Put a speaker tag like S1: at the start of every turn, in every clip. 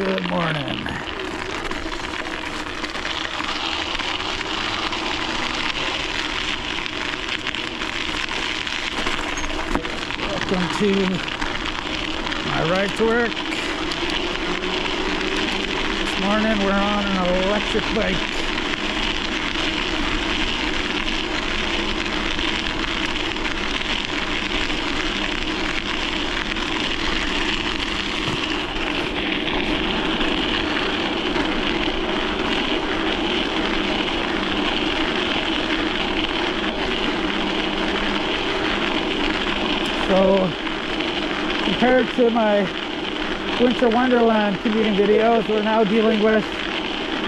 S1: Good morning. Welcome to my ride to work. This morning we're on an electric bike. So, compared to my Winter Wonderland commuting videos, we're now dealing with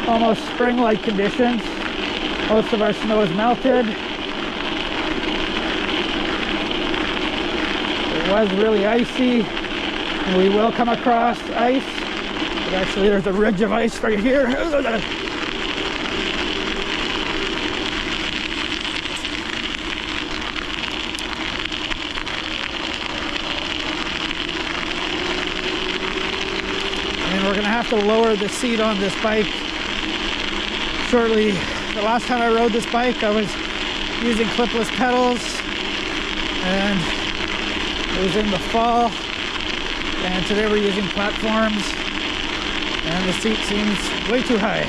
S1: almost spring-like conditions. Most of our snow is melted. It was really icy, and we will come across ice. But actually, there's a ridge of ice right here. We're gonna have to lower the seat on this bike shortly. The last time I rode this bike, I was using clipless pedals, and it was in the fall. And today we're using platforms, and the seat seems way too high.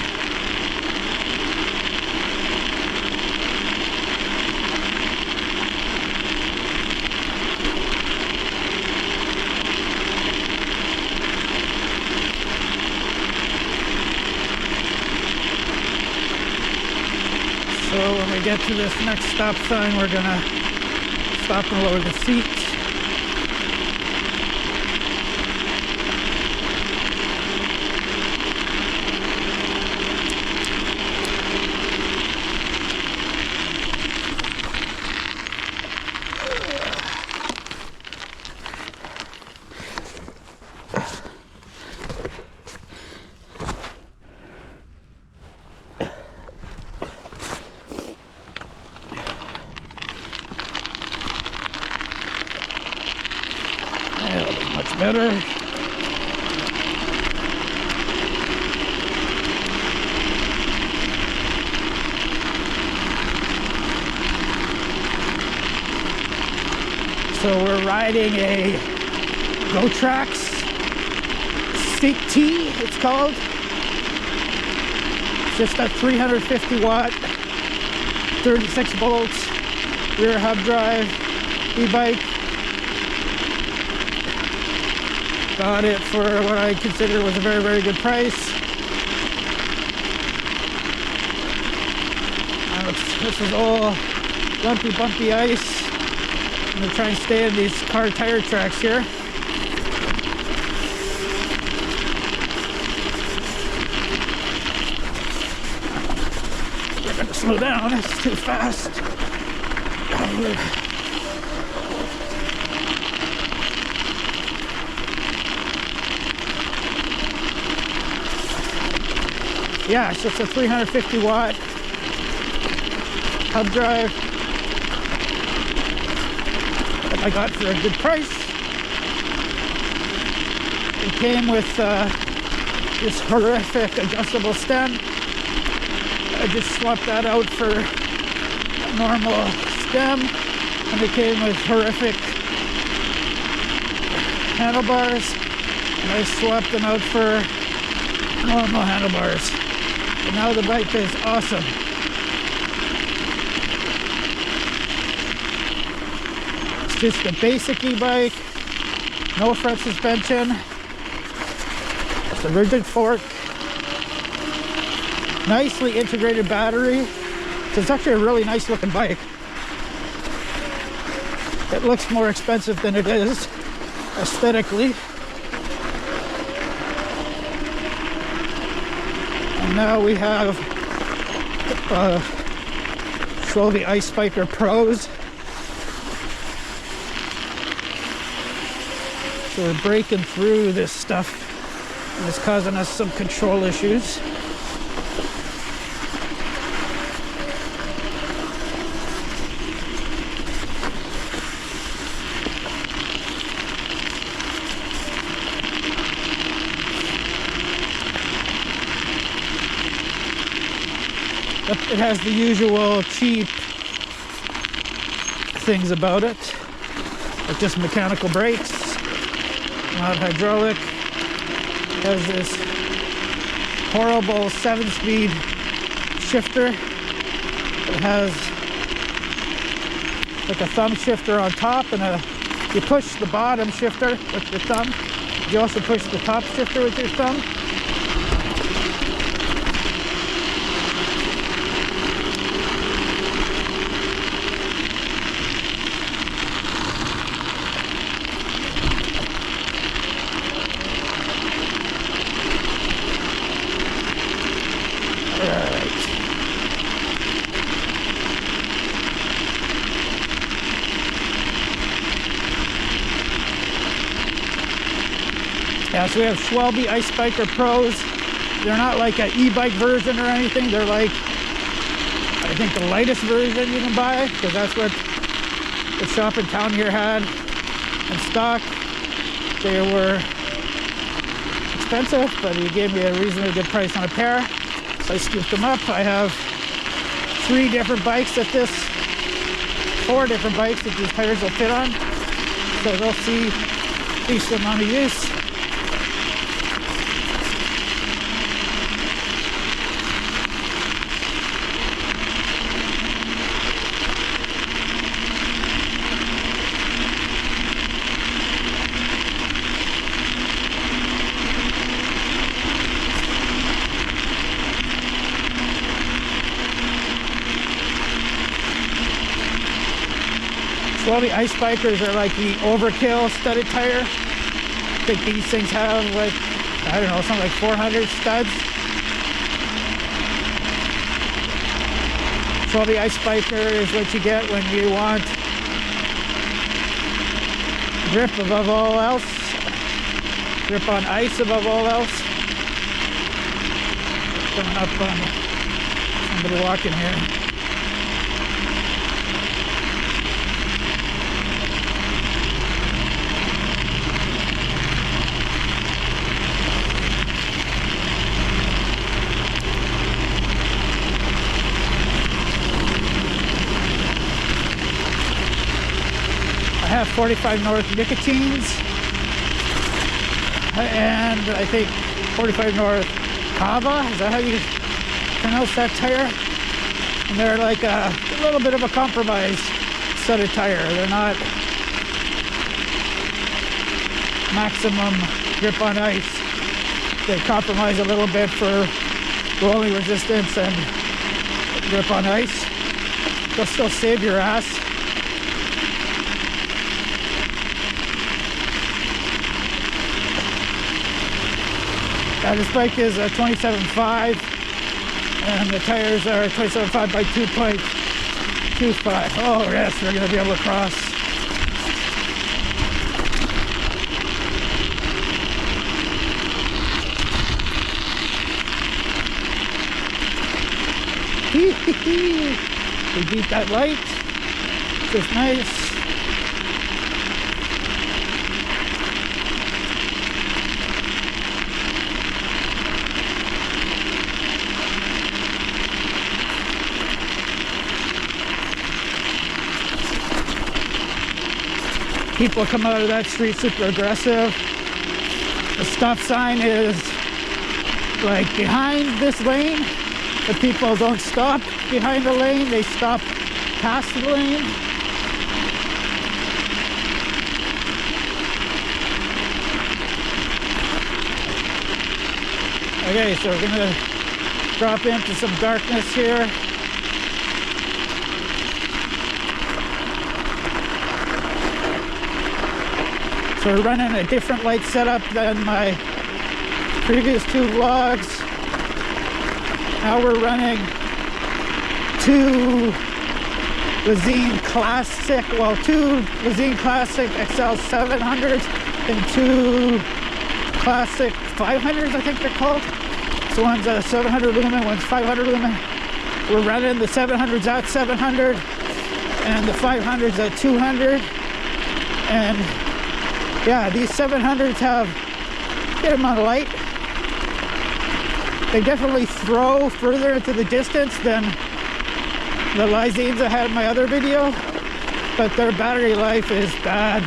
S1: So when we get to this next stop sign, we're gonna stop and lower the seat. Much better. So we're riding a Gotrack CT, it's called. It's just a 350 watt, 36 volts, rear hub drive e-bike. Got it for what I consider was a very, very good price. And this is all lumpy, bumpy ice. I'm gonna try and stay in these car tire tracks here. We're gonna slow down, it's too fast. Yeah, so it's a 350 watt hub drive that I got for a good price. It came with this horrific adjustable stem. I just swapped that out for a normal stem, and it came with horrific handlebars, and I swapped them out for normal handlebars. And now the bike is awesome. It's just a basic e-bike, no front suspension. It's a rigid fork, nicely integrated battery. So it's actually a really nice looking bike. It looks more expensive than it is aesthetically. Now we have Slovy Ice Spiker Pros. So we're breaking through this stuff, and it's causing us some control issues. It has the usual cheap things about it, like just mechanical brakes, not hydraulic. It has this horrible 7-speed shifter. It has like a thumb shifter on top, and you push the bottom shifter with your thumb. You also push the top shifter with your thumb. Yeah, so we have Schwalbe Ice Biker Pros. They're not like an e-bike version or anything. They're like, I think, the lightest version you can buy, because that's what the shop in town here had in stock. They were expensive, but he gave me a reasonably good price on a pair, so I scooped them up. I have 4 different bikes that these tires will fit on, so they'll see a decent amount of use. Schwalbe Ice Bikers are like the overkill studded tire. I think these things have like, I don't know, something like 400 studs. Schwalbe Ice Biker is what you get when you want grip above all else. Grip on ice above all else. Coming up on somebody walking here. I have 45 North Nicotines, and I think 45 North Kava, is that how you pronounce that tire? And they're like a little bit of a compromise studded tire. They're not maximum grip on ice. They compromise a little bit for rolling resistance and grip on ice. They'll still save your ass. This bike is a 27.5, and the tires are 27.5 by 2.25. Oh yes, we're going to be able to cross. We beat that light, which is nice. People come out of that street super aggressive. The stop sign is like behind this lane, but people don't stop behind the lane, they stop past the lane. Okay, so we're gonna drop into some darkness here. So we're running a different light setup than my previous 2 vlogs. Now we're running 2 Theine Classic, well, 2 Theine Classic XL 700s and 2 Classic 500s, I think they're called. So one's a 700 lumen, one's 500 lumen. We're running the 700s at 700 and the 500s at 200. And yeah, these 700s have a good amount of light. They definitely throw further into the distance than the Lysines I had in my other video, but their battery life is bad,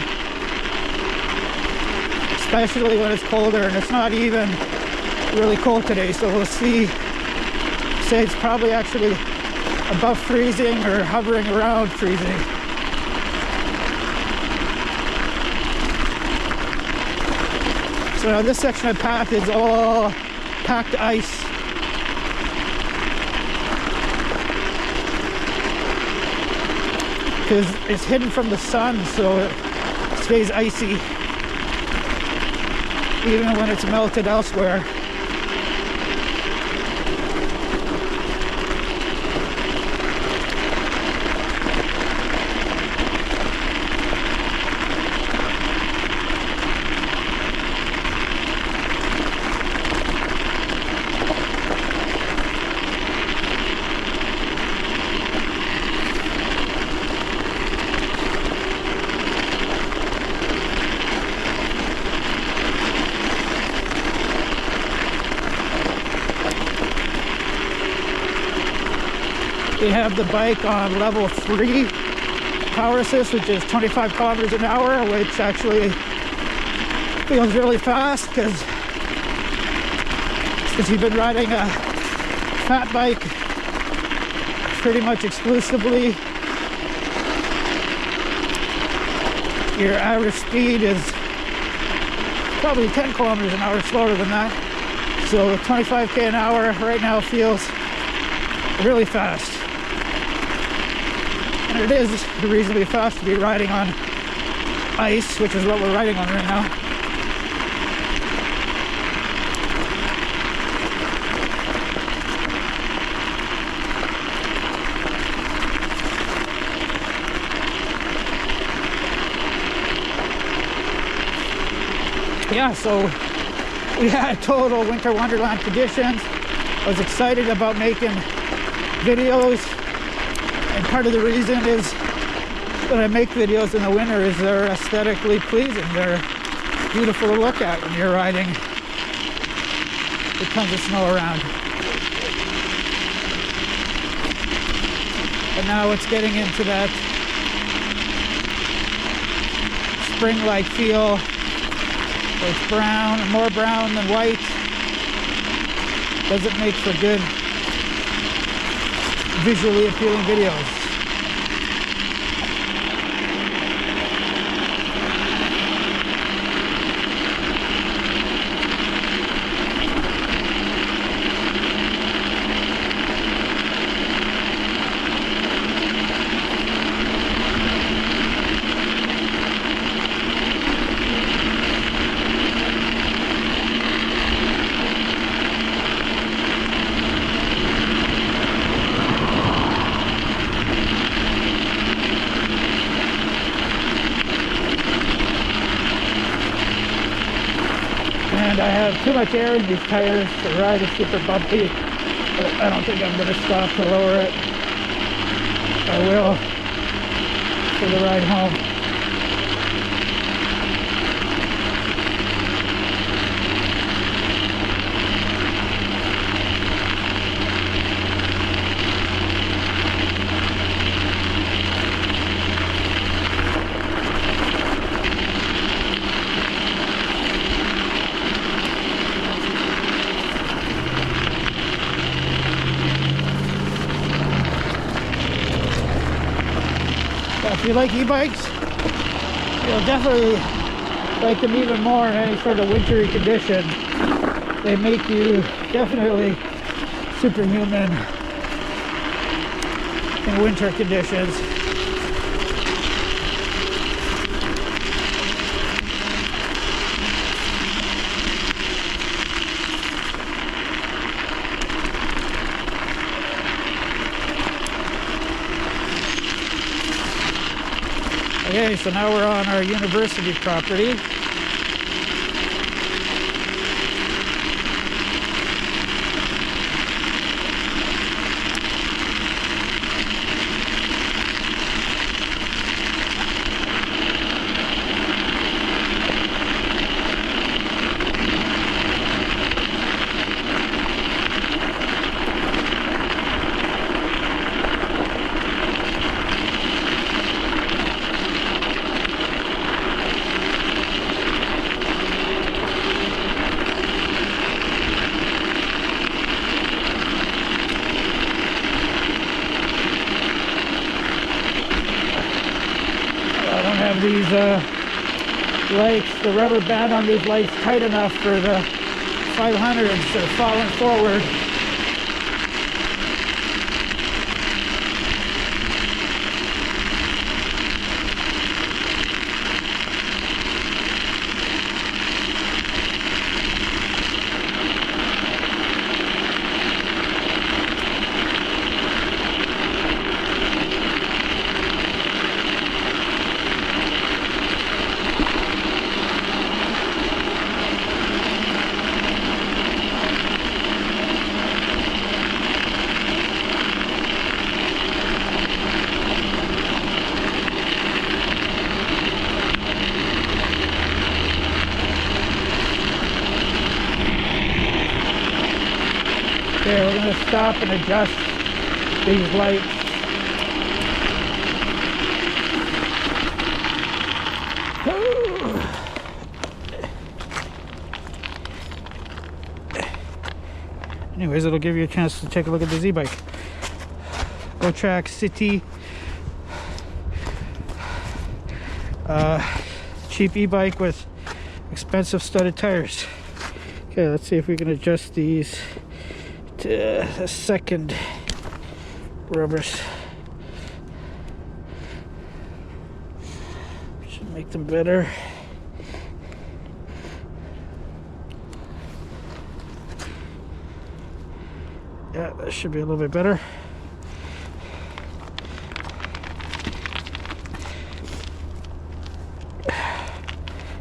S1: especially when it's colder, and it's not even really cold today, so we'll see. Say it's probably actually above freezing or hovering around freezing. So now this section of path is all packed ice. Because it's hidden from the sun, so it stays icy even when it's melted elsewhere. We have the bike on level 3 power assist, which is 25 kilometers an hour, which actually feels really fast because you've been riding a fat bike pretty much exclusively. Your average speed is probably 10 kilometers an hour slower than that. So 25k an hour right now feels really fast. And it is reasonably fast to be riding on ice, which is what we're riding on right now. Yeah, so we had total winter wonderland conditions. I was excited about making videos, and part of the reason is that I make videos in the winter is they're aesthetically pleasing. They're beautiful to look at when you're riding with tons of snow around. But now it's getting into that spring-like feel. It's brown, more brown than white. Doesn't make for good visually appealing videos. And I have too much air in these tires. The ride is super bumpy, but I don't think I'm going to stop to lower it. I will for the ride home. If you like e-bikes, you'll definitely like them even more in any sort of wintry condition. They make you definitely superhuman in winter conditions. Okay, so now we're on our university property. have these lights, the rubber band on these lights tight enough for the 500s to falling forward. Okay, we're going to stop and adjust these lights. Anyways, it'll give you a chance to take a look at the Z-Bike. Gotrack City. Cheap e-bike with expensive studded tires. Okay, let's see if we can adjust these to the second rubbers. Should make them better. Yeah, that should be a little bit better.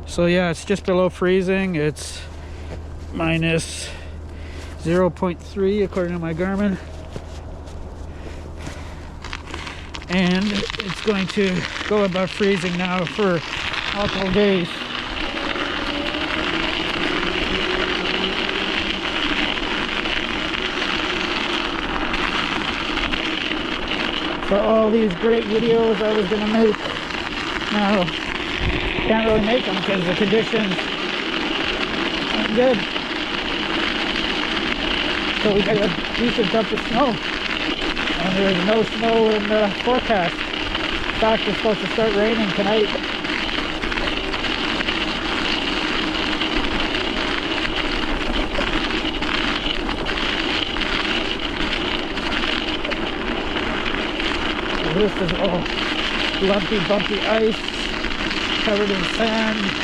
S1: So yeah, it's just below freezing. It's minus 0.3 according to my Garmin. And it's going to go above freezing now for multiple days. For all these great videos I was going to make, now can't really make them because the conditions aren't good. So we got a decent dump of snow, and there's no snow in the forecast. In fact, it's supposed to start raining tonight. So this is all lumpy, bumpy ice, covered in sand.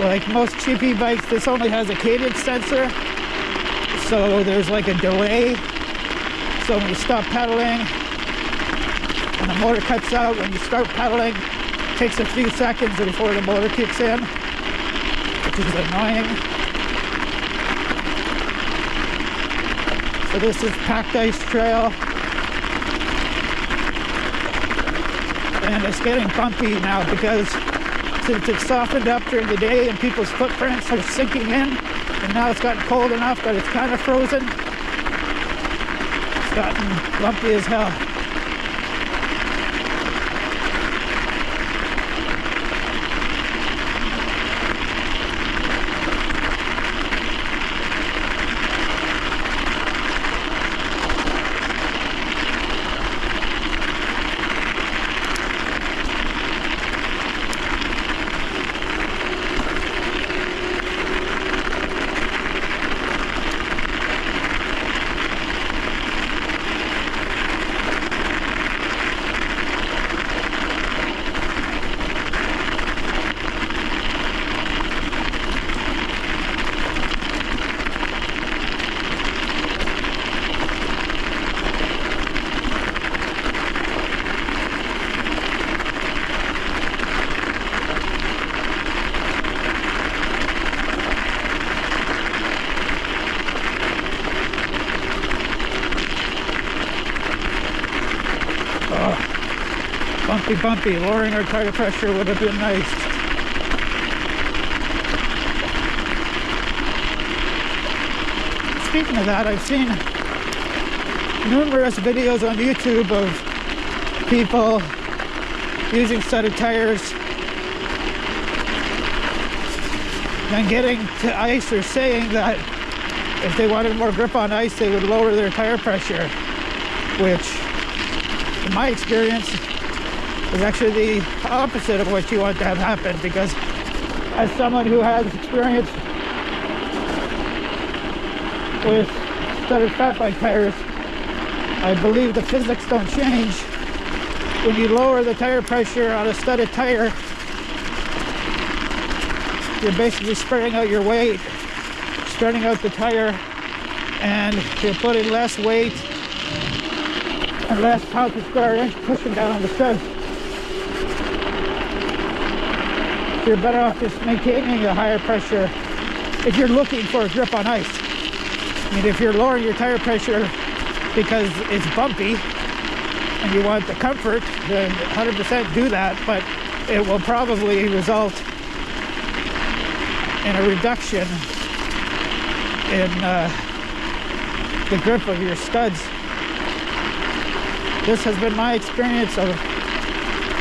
S1: Like most cheap e-bikes, this only has a cadence sensor, so there's like a delay. So when you stop pedaling and the motor cuts out, when you start pedaling, it takes a few seconds before the motor kicks in, which is annoying. So this is packed ice trail, and it's getting bumpy now because since it's softened up during the day and people's footprints are sinking in, and now it's gotten cold enough that it's kind of frozen. It's gotten lumpy as hell. Bumpy, lowering our tire pressure would have been nice. speaking of that, I've seen numerous videos on YouTube of people using studded tires and getting to ice, or saying that if they wanted more grip on ice, they would lower their tire pressure, which in my experience is actually the opposite of what you want to have happen, because as someone who has experience with studded fat bike tires, I believe the physics don't change. When you lower the tire pressure on a studded tire, you're basically spreading out your weight, spreading out the tire, and you're putting less weight and less pounds per square inch pushing down on the studs. So you're better off just maintaining a higher pressure if you're looking for a grip on ice. I mean, if you're lowering your tire pressure because it's bumpy and you want the comfort, then 100% do that, but it will probably result in a reduction in the grip of your studs. This has been my experience of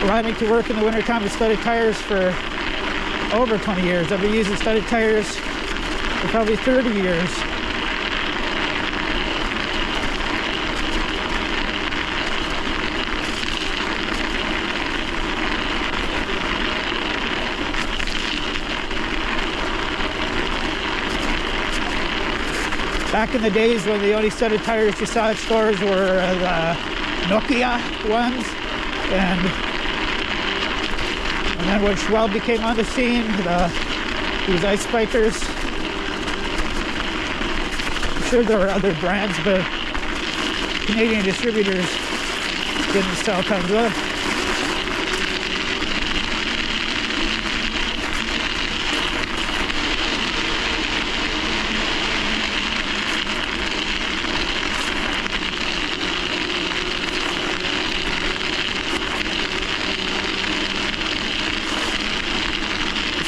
S1: riding to work in the wintertime with studded tires for over 20 years. I've been using studded tires for probably 30 years. Back in the days when the only studded tires you saw at stores were the Nokia ones, and then when Schwab became on the scene, these ice bikers. I'm sure there were other brands, but Canadian distributors didn't sell tons of them.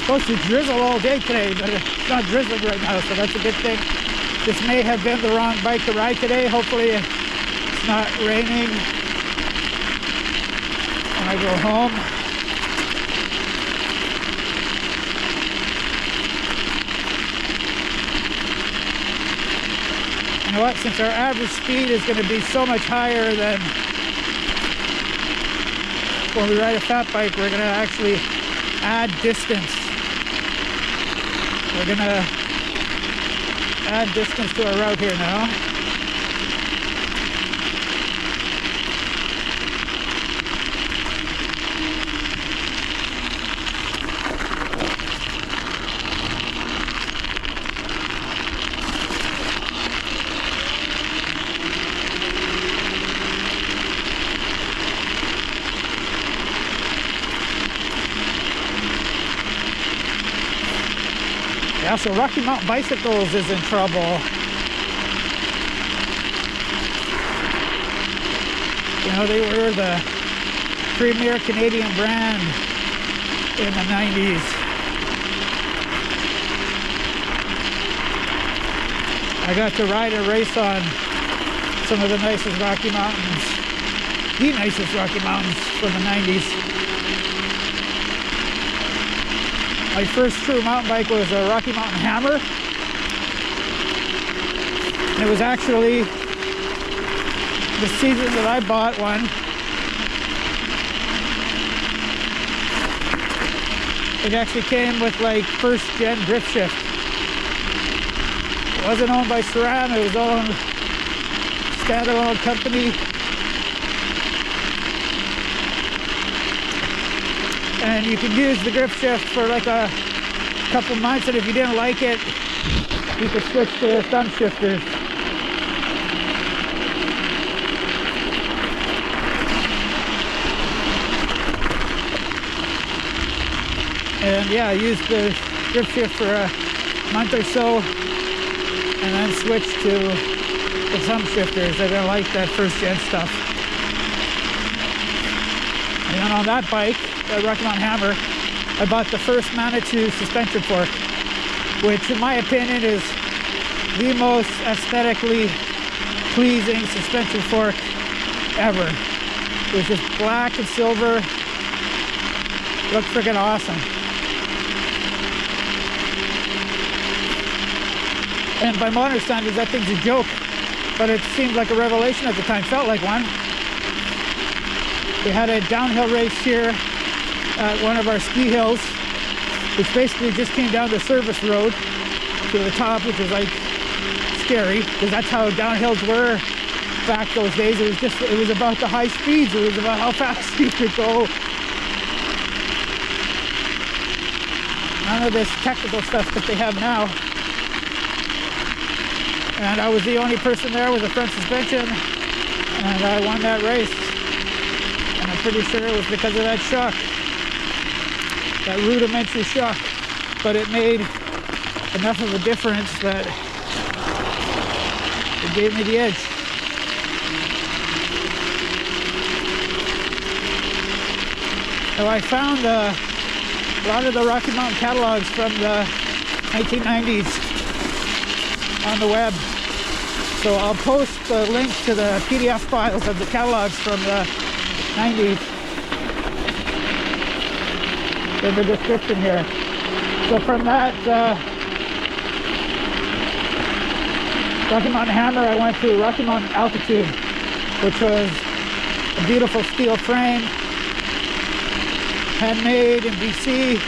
S1: Supposed to drizzle all day today, but it's not drizzling right now, so that's a good thing. This may have been the wrong bike to ride today. Hopefully it's not raining when I go home. You know what, since our average speed is going to be so much higher than when we ride a fat bike, we're going to actually add distance. We're gonna add distance to our route here now. Yeah, so Rocky Mountain Bicycles is in trouble. You know, they were the premier Canadian brand in the 90s. I got to ride a race on some of the nicest Rocky Mountains, the nicest Rocky Mountains from the 90s. My first true mountain bike was a Rocky Mountain Hammer. And it was actually the season that I bought one. It actually came with like first gen drift shift. It wasn't owned by SRAM, it was owned standalone company. And you can use the grip shift for like a couple months, and if you didn't like it, you could switch to thumb shifters. And yeah, I used the grip shift for a month or so, and then switched to the thumb shifters. I didn't like that first gen stuff. And then on that bike, the Rocky Mountain Hammer, I bought the first Manitou suspension fork, which in my opinion is the most aesthetically pleasing suspension fork ever. It was just black and silver. Looked freaking awesome. And by modern standards, that thing's a joke, but it seemed like a revelation at the time. Felt like one. We had a downhill race here at one of our ski hills, which basically just came down the service road to the top, which was like scary because that's how downhills were back those days. It was about the high speeds. It was about how fast you could go. None of this technical stuff that they have now. And I was the only person there with a front suspension, and I won that race. And I'm pretty sure it was because of that shock, that rudimentary shock. But it made enough of a difference that it gave me the edge. So I found a lot of the Rocky Mountain catalogs from the 1990s on the web. So I'll post the link to the PDF files of the catalogs from the 90s in the description here. So from that Rocky Mountain Hammer, I went to Rocky Mountain Altitude, which was a beautiful steel frame, handmade in BC,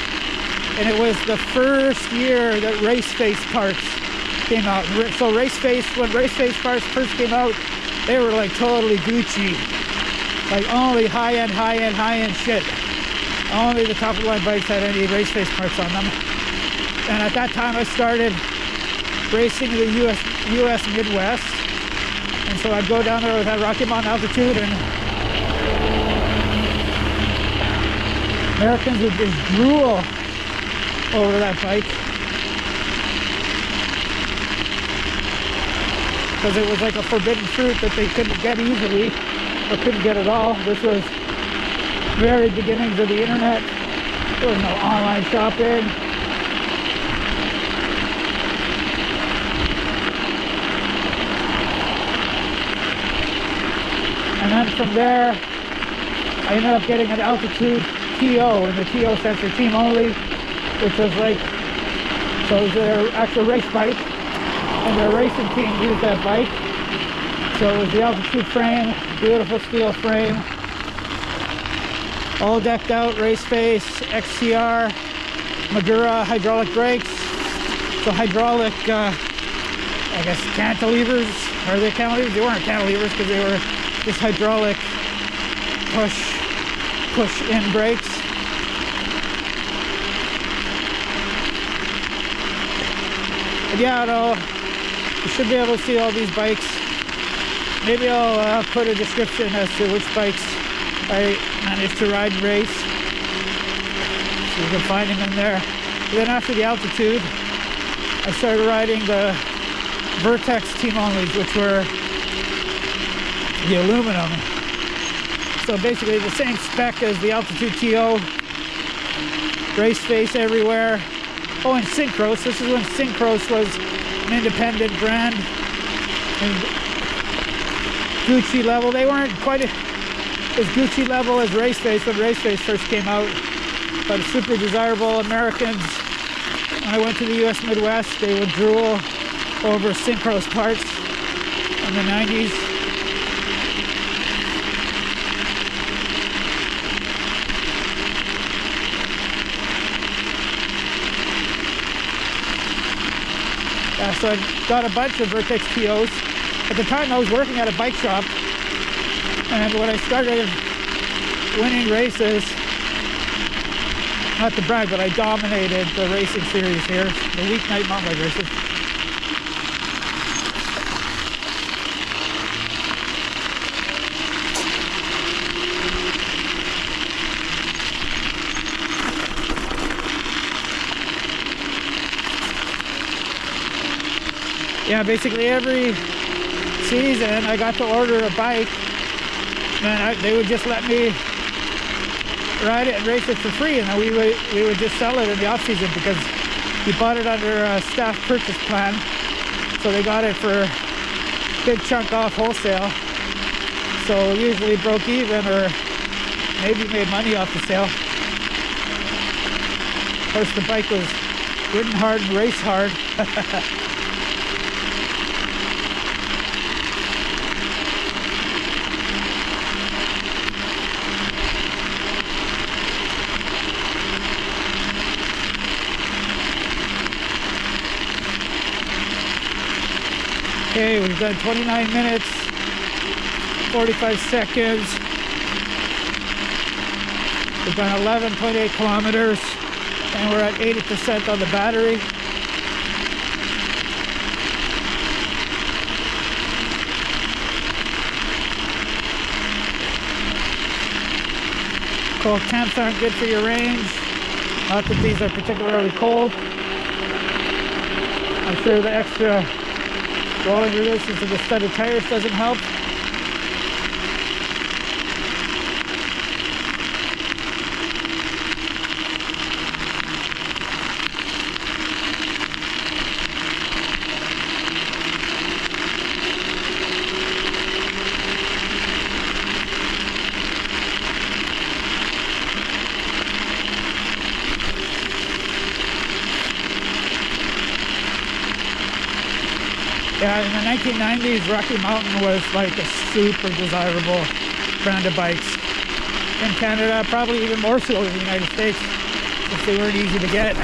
S1: and it was the first year that race face parts came out. So when race face parts first came out, they were like totally Gucci, like only high-end shit. Only the top of the line bikes had any race face parts on them. And at that time I started racing the US Midwest, and so I'd go down there with that Rocky Mountain Altitude, and Americans would just drool over that bike because it was like a forbidden fruit that they couldn't get easily, or couldn't get at all. This was very beginnings of the internet. There was no online shopping. And then from there, I ended up getting an Altitude TO, and the TO stands for team only, which was like, so it was their actual race bike, and their racing team used that bike. So it was the Altitude frame, beautiful steel frame, all decked out, race face, XCR, Madura hydraulic brakes, so hydraulic, I guess cantilevers. Are they cantilevers? They weren't cantilevers because they were just hydraulic push-in brakes. But yeah, no, you should be able to see all these bikes. Maybe I'll put a description as to which bikes I managed to ride and race, so you can find them in there. But then after the Altitude, I started riding the Vertex team onlys, which were the aluminum. So basically the same spec as the Altitude TO, race face everywhere. Oh, and Synchros. This is when Synchros was an independent brand and Gucci level. They weren't quite as Gucci level as race face when race face first came out, but super desirable. Americans, when I went to the US Midwest, they would drool over Synchros parts in the 90s. So I got a bunch of Vertex TOs. At the time I was working at a bike shop, and when I started winning races, not to brag, but I dominated the racing series here, the weeknight mountain bike races. Yeah, basically every season I got to order a bike, and they would just let me ride it and race it for free, and then we would just sell it in the off season because we bought it under a staff purchase plan. so they got it for a big chunk off wholesale. So usually broke even or maybe made money off the sale. Of course, the bike was ridden hard and race hard. Okay, we've done 29 minutes, 45 seconds. We've done 11.8 kilometers, and we're at 80% on the battery. Cold temps aren't good for your range. Not that these are particularly cold. I'm sure the extra rolling resistance of the studded tires doesn't help. Yeah, in the 1990s, Rocky Mountain was like a super desirable brand of bikes. In Canada, probably even more so in the United States, since they weren't easy to get.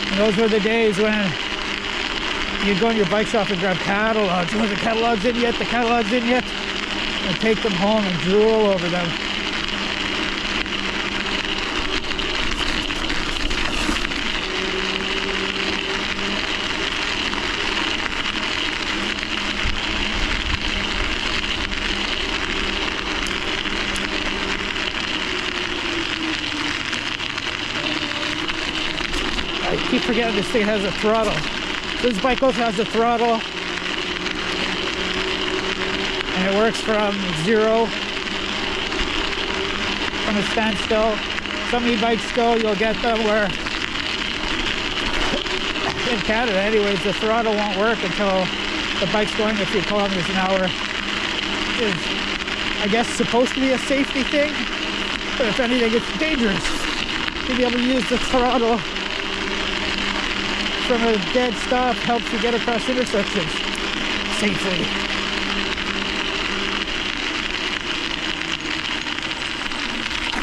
S1: And those were the days when you'd go in your bike shop and grab catalogs. When the catalog's in yet, the catalog's in yet, and take them home and drool over them. I keep forgetting this thing has a throttle. This bike also has a throttle, and it works from zero, from a standstill. Some e-bikes go, you'll get them where, in Canada anyways, the throttle won't work until the bike's going a few kilometers an hour. Is, I guess, supposed to be a safety thing, but if anything, it's dangerous to be able to use the throttle from a dead stop. Helps you get across intersections safely.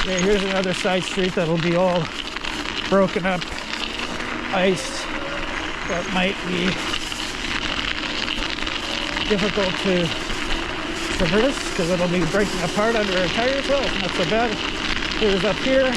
S1: Okay, here's another side street that'll be all broken up ice that might be difficult to traverse because it'll be breaking apart under our tires. Well, it's not so bad. Here's up here.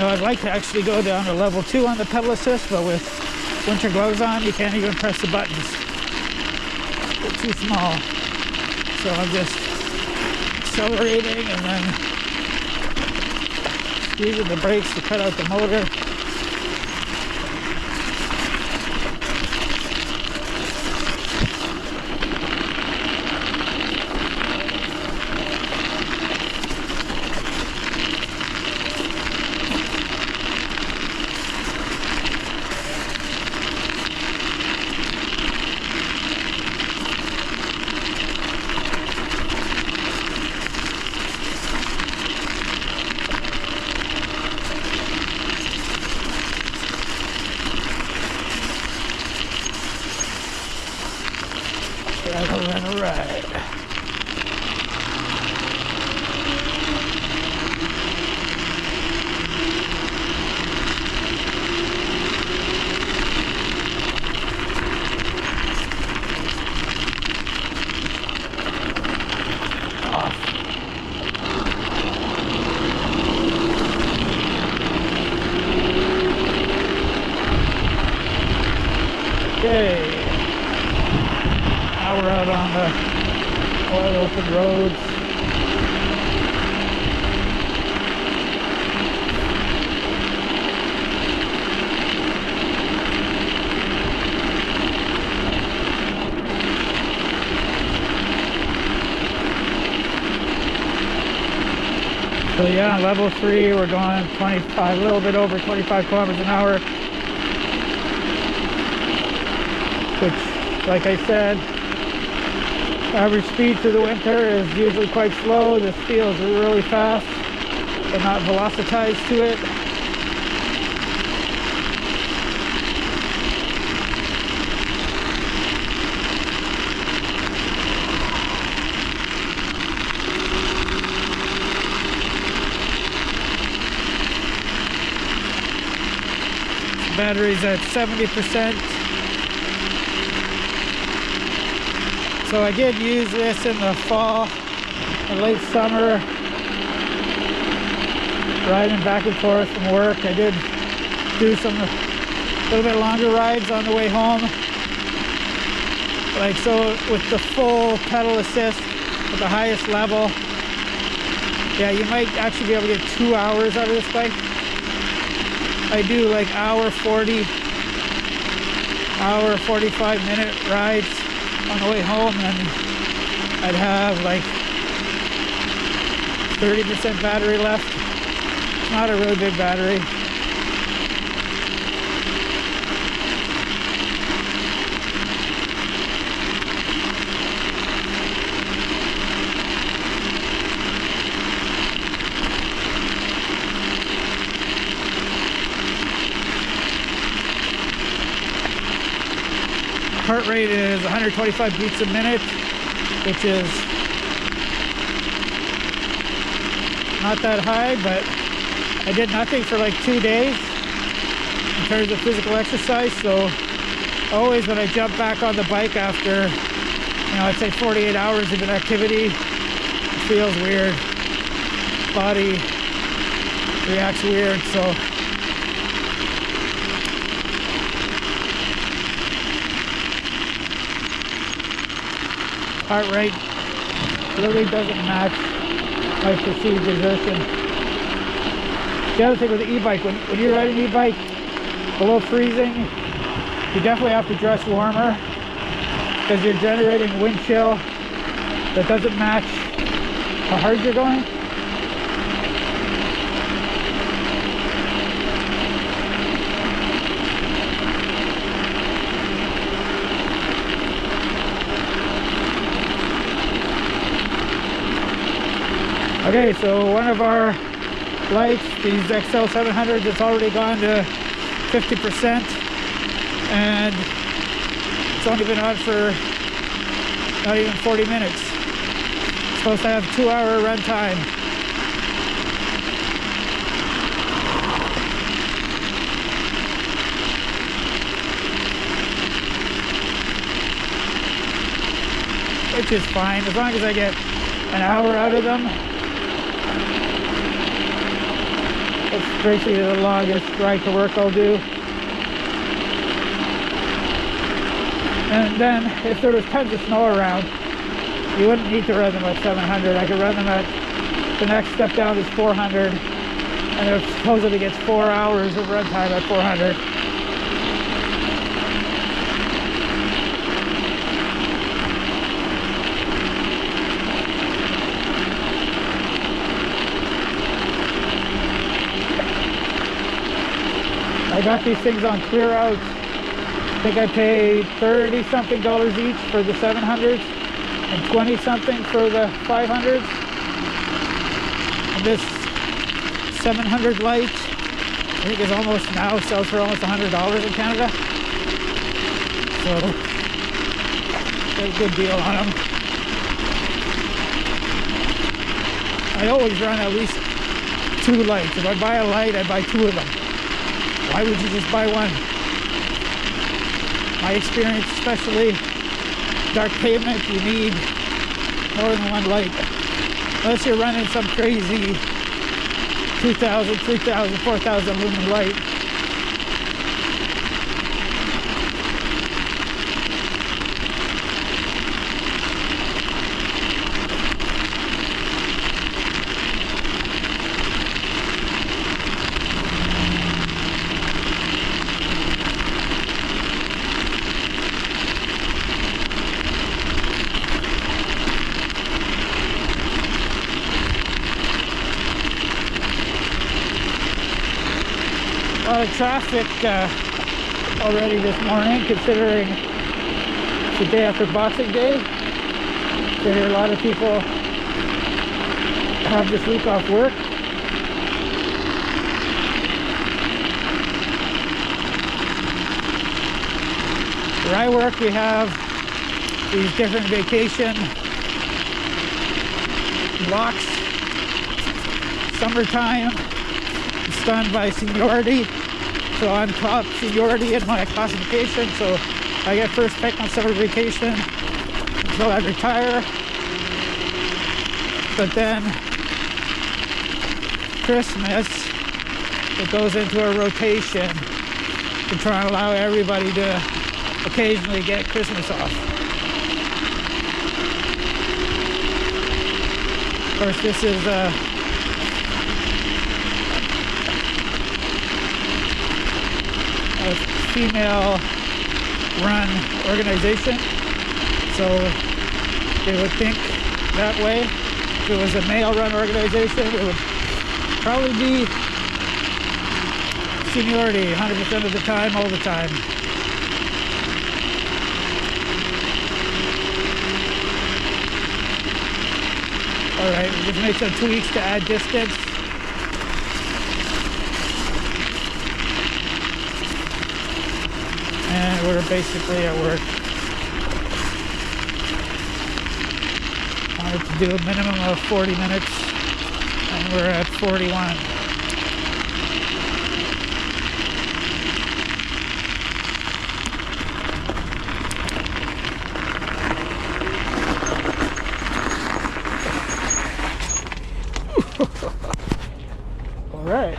S1: I'd like to actually go down to level 2 on the pedal assist, but with winter gloves on, you can't even press the buttons. They're too small. So I'm just accelerating and then squeezing the brakes to cut out the motor. Alright. on the wide open roads. So yeah, on level 3 we're going 25, a little bit over 25 kilometers an hour, which, like I said, average speed through the winter is usually quite slow. This feels really fast, but not velocitized to it. Battery's at 70%. So I did use this in the fall and late summer, riding back and forth from work. I did do some little bit longer rides on the way home. Like, so with the full pedal assist at the highest level, yeah, you might actually be able to get 2 hours out of this bike. I do like hour 40, hour 45 minute rides on the way home, and I'd have like 30% battery left. It's not a really big battery. Heart rate is 125 beats a minute, which is not that high, but I did nothing for like 2 days in terms of physical exercise. So always when I jump back on the bike after, you know, I'd say 48 hours of inactivity, it feels weird. Body reacts weird, so heart rate really doesn't match my perceived exertion. The other thing with the e-bike, when you're riding an e-bike below freezing, you definitely have to dress warmer because you're generating wind chill that doesn't match how hard you're going. Okay, so one of our lights, these XL 700s, it's already gone to 50%, and it's only been on for not even 40 minutes. It's supposed to have 2-hour run time. Which is fine, as long as I get an hour out of them. It's basically the longest ride to work I'll do. And then if there was tons of snow around, you wouldn't need to run them at 700. I could run them at, the next step down is 400, and it supposedly gets 4 hours of run time at 400. I got these things on clear out. I think I paid $30-something each for the 700s and 20-something for the 500s. And this 700 light, I think, is almost now sells for almost $100 in Canada. So, a good deal on them. I always run at least 2 lights. If I buy a light, I buy 2 of them. Why would you just buy one? My experience, especially dark pavement, you need more than one light. Unless you're running some crazy 2,000, 3,000, 4,000 lumen light. lot of traffic already this morning, considering it's the day after Boxing Day. There are a lot of people have this week off work. Where I work, we have these different vacation blocks. Summertime, it's done by seniority. So I'm top seniority in my classification, so I get first pick on summer vacation until I retire. But then Christmas, it goes into a rotation to try and allow everybody to occasionally get Christmas off. Of course, this is a female run organization, so they would think that way. If it was a male run organization, it would probably be seniority 100% of the time, all the time. Alright, we just made some tweaks to add distance. And we're basically at work. Wanted to do a minimum of 40 minutes, and we're at 41. All right.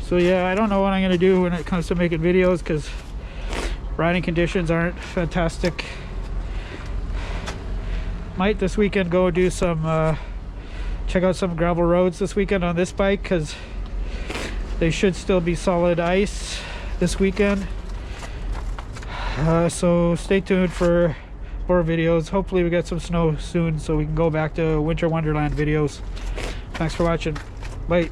S1: So yeah, I don't know what I'm gonna do when it comes to making videos, because riding conditions aren't fantastic. Might this weekend go do some check out some gravel roads this weekend on this bike, because they should still be solid ice this weekend. So stay tuned for more videos. Hopefully we get some snow soon so we can go back to Winter Wonderland videos. Thanks for watching. Bye.